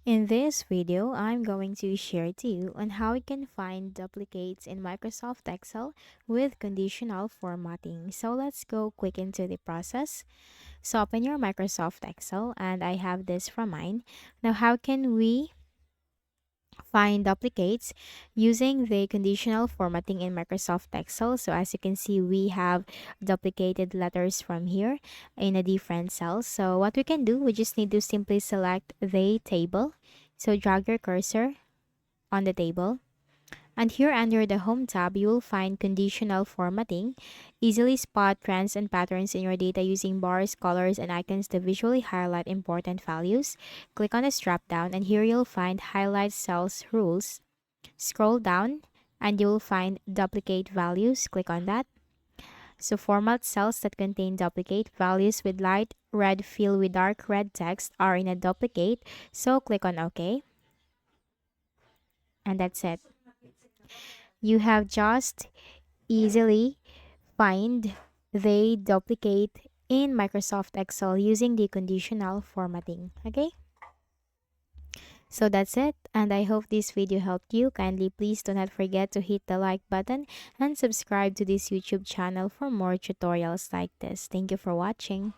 In this video, I'm going to share to you on how you can find duplicates in Microsoft Excel with conditional formatting. So let's go quick into the process. So open your Microsoft Excel and I have this from mine. Now how can we find duplicates using the conditional formatting in Microsoft Excel? So as you can see, we have duplicated letters from here in a different cell. So what we can do, we just need to simply select the table. So drag your cursor on the table. And here under the Home tab, you will find Conditional Formatting. Easily spot trends and patterns in your data using bars, colors, and icons to visually highlight important values. Click on this drop down, and here you'll find Highlight Cells Rules. Scroll down, and you'll find Duplicate Values. Click on that. So format cells that contain duplicate values with light red fill with dark red text are in a duplicate. So click on OK, and that's it. You have just easily find the duplicate in Microsoft Excel using the conditional formatting. Okay, so that's it, and I hope this video helped you. Kindly please do not forget to hit the like button and subscribe to this YouTube channel for more tutorials like this. Thank you for watching.